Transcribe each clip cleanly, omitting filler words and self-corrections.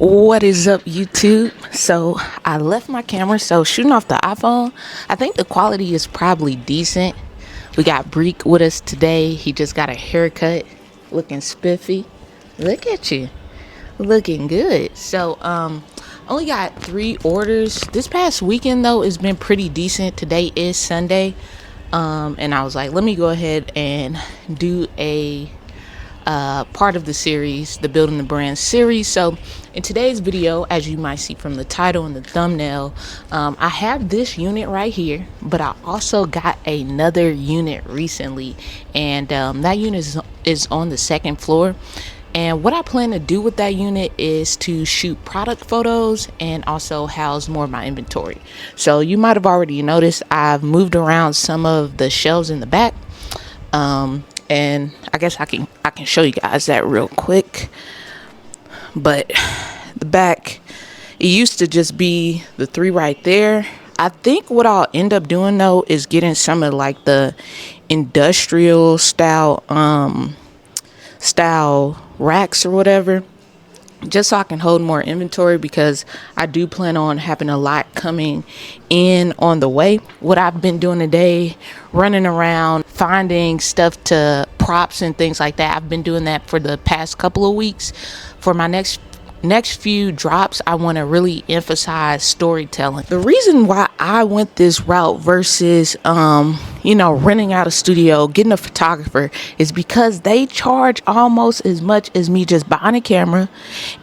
What is up, YouTube? So I left my camera, so shooting off the iPhone. I think the quality is probably decent. We got Breek with us today. He just got a haircut, looking spiffy. Look at you, looking good. So only got 3 orders this past weekend though. It's been pretty decent. Today is Sunday, and I was like, let me go ahead and do a part of the series, the Building the Brand series. So in today's video, as you might see from the title and the thumbnail, I have this unit right here, but I also got another unit recently, and that unit is on the 2nd floor. And what I plan to do with that unit is to shoot product photos and also house more of my inventory. So you might have already noticed I've moved around some of the shelves in the back. And I guess I can show you guys that real quick. But the back, it used to just be the 3 right there. I think what I'll end up doing though is getting some of like the industrial style racks or whatever, just so I can hold more inventory, because I do plan on having a lot coming in on the way. What I've been doing today, running around finding stuff to props and things like that. I've been doing that for the past couple of weeks. For my next few drops, I want to really emphasize storytelling. The reason why I went this route versus renting out a studio, getting a photographer, is because they charge almost as much as me just buying a camera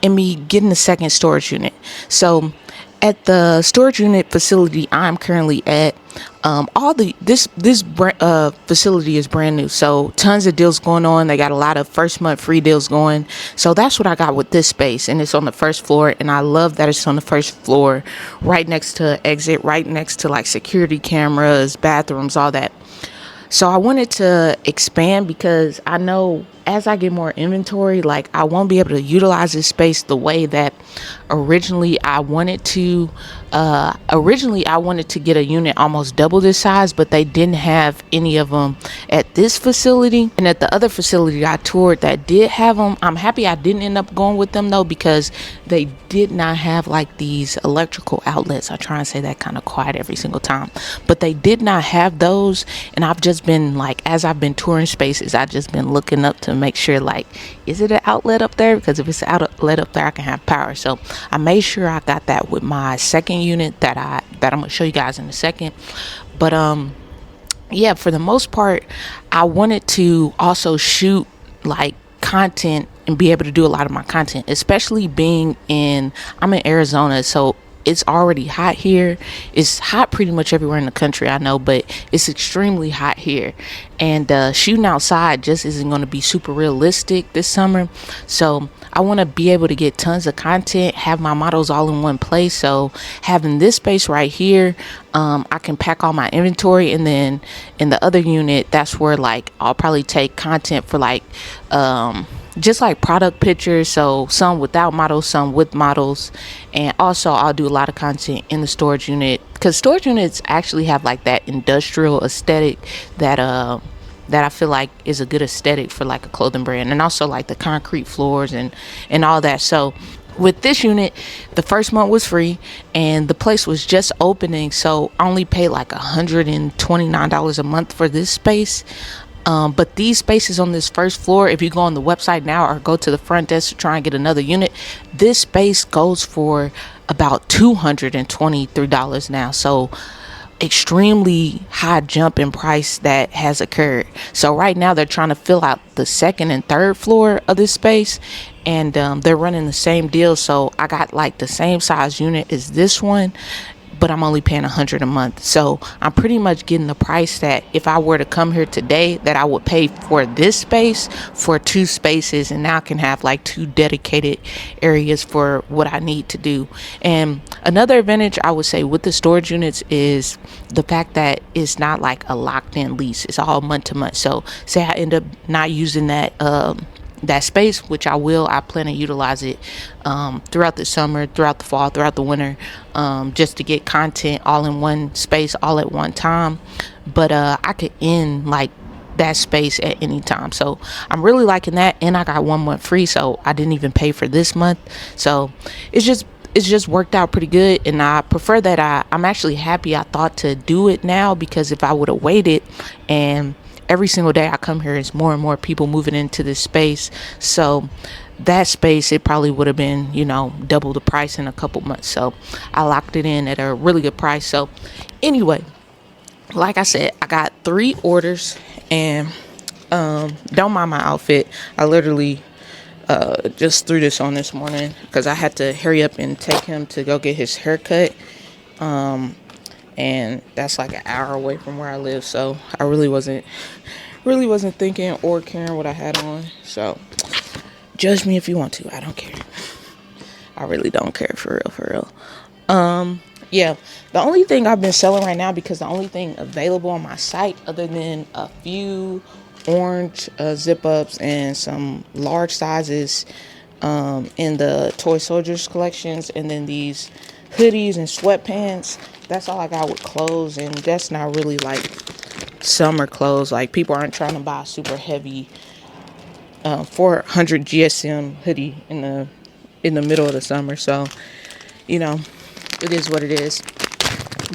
and me getting a second storage unit. So at the storage unit facility I'm currently at, this facility is brand new, so tons of deals going on. They got a lot of first month free deals going. So that's what I got with this space, and it's on the 1st floor, and I love that it's on the 1st floor, right next to exit, right next to like security cameras, bathrooms, all that. So I wanted to expand because I know as I get more inventory, like I won't be able to utilize this space the way that originally I wanted to. Originally I wanted to get a unit almost double this size, but they didn't have any of them at this facility. And at the other facility I toured that did have them, I'm happy I didn't end up going with them though, because they did not have like these electrical outlets. I try and say that kind of quiet every single time, but they did not have those. And I've just been like, as I've been touring spaces, I've just been looking up to make sure, like, is it an outlet up there? Because if it's an outlet up there, I can have power. So I made sure I got that with my second unit that I'm gonna show you guys in a second. But yeah, for the most part, I wanted to also shoot like content and be able to do a lot of my content, especially I'm in Arizona, so it's already hot here. It's hot pretty much everywhere in the country, I know, but it's extremely hot here. And shooting outside just isn't going to be super realistic this summer. So I want to be able to get tons of content, have my models all in one place. So having this space right here, I can pack all my inventory. And then in the other unit, that's where like I'll probably take content for like just like product pictures, so some without models, some with models. And also I'll do a lot of content in the storage unit, because storage units actually have like that industrial aesthetic that I feel like is a good aesthetic for like a clothing brand, and also like the concrete floors and all that. So with this unit, the 1st month was free and the place was just opening, so I only paid like $129 a month for this space. But these spaces on this 1st floor, if you go on the website now or go to the front desk to try and get another unit, this space goes for about $223 now. So extremely high jump in price that has occurred. So right now they're trying to fill out the 2nd and 3rd floor of this space, and they're running the same deal. So I got like the same size unit as this one, but I'm only paying $100 a month. So I'm pretty much getting the price that if I were to come here today, that I would pay for this space for 2 spaces. And now I can have like 2 dedicated areas for what I need to do. And another advantage I would say with the storage units is the fact that it's not like a locked in lease. It's all month to month. So say I end up not using that space, which I plan to utilize it throughout the summer, throughout the fall, throughout the winter, just to get content all in one space all at one time. But I could end like that space at any time. So I'm really liking that, and I got 1 month free, so I didn't even pay for this month. So it's just worked out pretty good, and I prefer that. I'm actually happy I thought to do it now, because if I would have waited, and every single day I come here, it's more and more people moving into this space. So that space, it probably would have been, double the price in a couple months. So I locked it in at a really good price. So anyway, like I said, I got 3 orders, and don't mind my outfit. I literally just threw this on this morning because I had to hurry up and take him to go get his haircut. And that's like an hour away from where I live, so I really wasn't thinking or caring what I had on. So judge me if you want to. I don't care. I really don't care, for real. Yeah, the only thing I've been selling right now, because the only thing available on my site, other than a few orange zip ups and some large sizes in the Toy Soldiers collections, and then these hoodies and sweatpants, that's all I got with clothes. And that's not really like summer clothes. Like, people aren't trying to buy a super heavy 400 GSM hoodie in the middle of the summer. So it is what it is.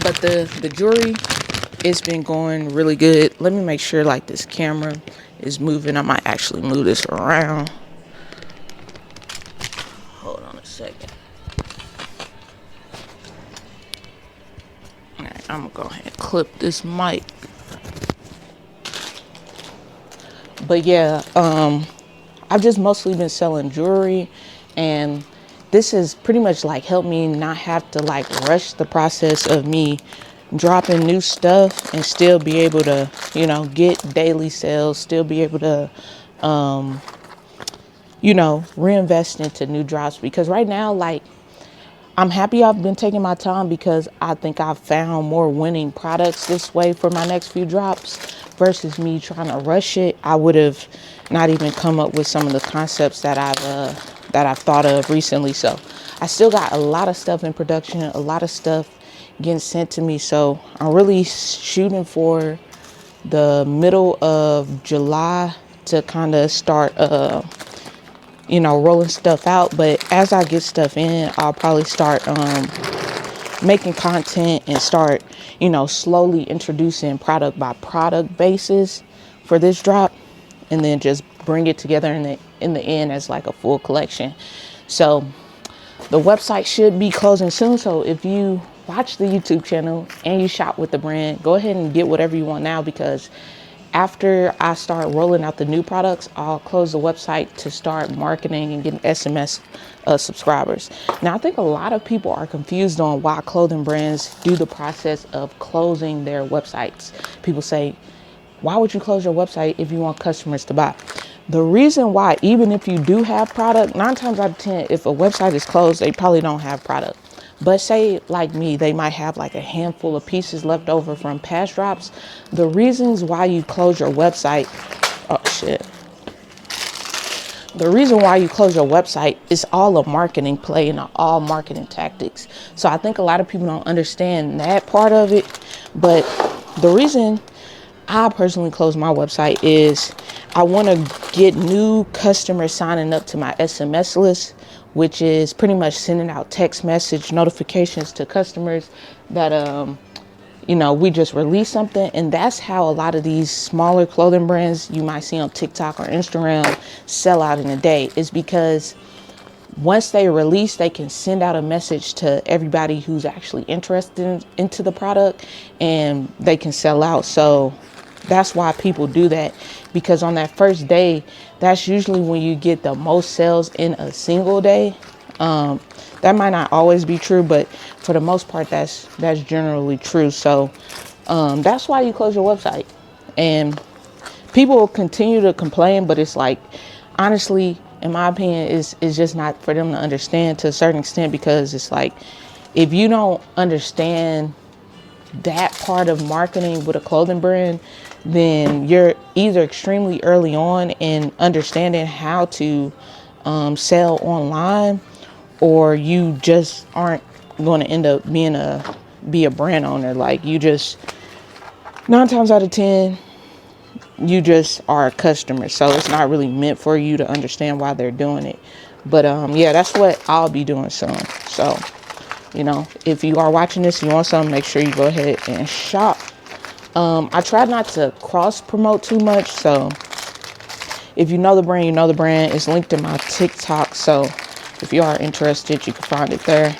But the jewelry, it's been going really good. Let me make sure like this camera is moving. I might actually move this around. Hold on a second. All right, I'm gonna go ahead and clip this mic. But yeah, I've just mostly been selling jewelry, and this has pretty much like helped me not have to like rush the process of me dropping new stuff, and still be able to, get daily sales, still be able to, reinvest into new drops. Because right now, like, I'm happy I've been taking my time, because I think I've found more winning products this way for my next few drops, versus me trying to rush it. I would have not even come up with some of the concepts that I've thought of recently. So I still got a lot of stuff in production, a lot of stuff getting sent to me. So I'm really shooting for the middle of July to kind of start rolling stuff out. But as I get stuff in, I'll probably start making content and start slowly introducing product by product basis for this drop, and then just bring it together in the end as like a full collection. So the website should be closing soon. So if you watch the YouTube channel and you shop with the brand, go ahead and get whatever you want now, because after I start rolling out the new products, I'll close the website to start marketing and getting SMS subscribers. Now, I think a lot of people are confused on why clothing brands do the process of closing their websites. People say, why would you close your website if you want customers to buy? The reason why, even if you do have product, 9 times out of 10, if a website is closed, they probably don't have product. But say, like me, they might have like a handful of pieces left over from past drops. The reasons why you close your website, the reason why you close your website is all a marketing play and all marketing tactics. So I think a lot of people don't understand that part of it. But the reason I personally close my website is I want to get new customers signing up to my SMS list, which is pretty much sending out text message notifications to customers that, we just released something. And that's how a lot of these smaller clothing brands you might see on TikTok or Instagram sell out in a day, is because once they release, they can send out a message to everybody who's actually interested into the product, and they can sell out. So that's why people do that, because on that first day, that's usually when you get the most sales in a single day. That might not always be true, but for the most part, that's generally true. So that's why you close your website. And people will continue to complain, but it's like, honestly, in my opinion, is just not for them to understand to a certain extent, because it's like, if you don't understand that part of marketing with a clothing brand, then you're either extremely early on in understanding how to sell online, or you just aren't going to end up be a brand owner. Like, you just, 9 times out of 10, you just are a customer, so it's not really meant for you to understand why they're doing it. But yeah, that's what I'll be doing soon. So, you know, if you are watching this, you want something, make sure you go ahead and shop. I try not to cross promote too much, so if you know the brand, you know the brand. It's linked in my TikTok, so if you are interested, you can find it there.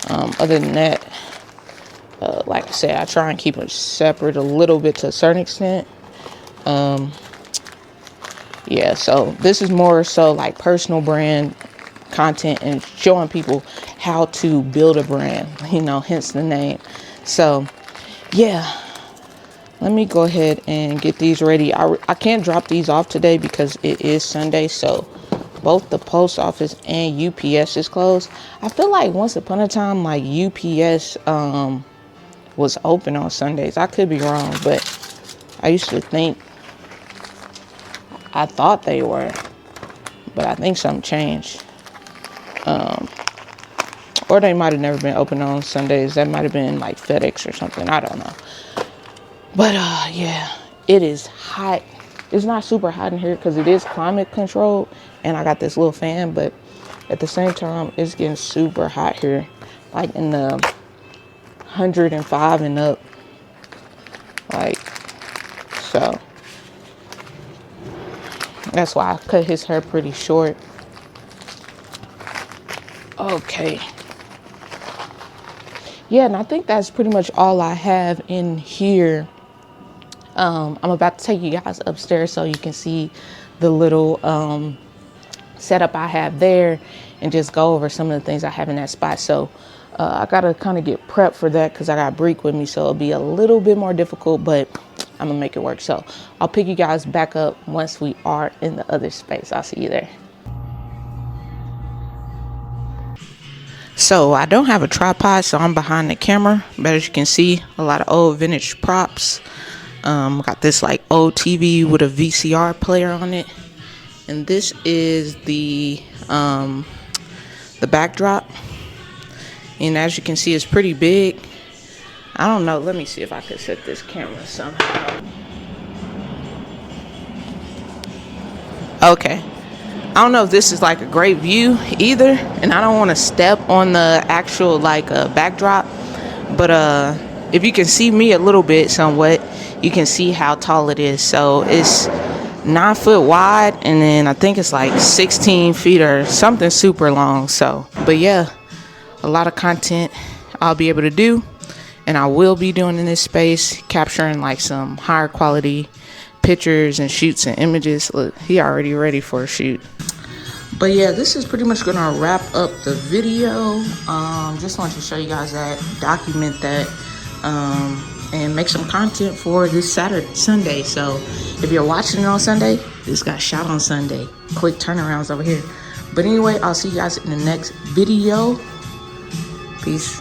Other than that, like I said, I try and keep it separate a little bit to a certain extent. Yeah, so this is more so like personal brand content and showing people how to build a brand, you know, hence the name. So yeah, let me go ahead and get these ready. I can't drop these off today because it is Sunday, so both the post office and UPS is closed. I feel like once upon a time, like UPS was open on Sundays. I could be wrong, but I used to think, I thought they were, but I think something changed. Or they might have never been open on Sundays. That might have been like FedEx or something. I don't know. But yeah, it is hot. It's not super hot in here because it is climate controlled and I got this little fan, but at the same time, it's getting super hot here, like in the 105 and up. Like, so that's why I cut his hair pretty short. Okay. Yeah, and I think that's pretty much all I have in here. I'm about to take you guys upstairs so you can see the little setup I have there and just go over some of the things I have in that spot. So I gotta kind of get prepped for that because I got Breek with me, so it'll be a little bit more difficult, but I'm gonna make it work. So I'll pick you guys back up once we are in the other space. I'll see you there. So I don't have a tripod, so I'm behind the camera, but as you can see, a lot of old vintage props. Got this like old TV with a VCR player on it, and this is the backdrop, and as you can see, it's pretty big. I don't know, let me see if I could set this camera somehow. Okay, I don't know if this is like a great view either, and I don't want to step on the actual like backdrop, but if you can see me a little bit somewhat, you can see how tall it is. So it's 9 foot wide, and then I think it's like 16 feet or something super long. So, but yeah, a lot of content I'll be able to do, and I will be doing in this space, capturing like some higher quality pictures and shoots and images. Look, he already ready for a shoot. But yeah, this is pretty much gonna wrap up the video. Just wanted to show you guys that, document that, and make some content for this Sunday. So if you're watching it on Sunday, this got shot on Sunday. Quick turnarounds over here. But anyway, I'll see you guys in the next video. Peace.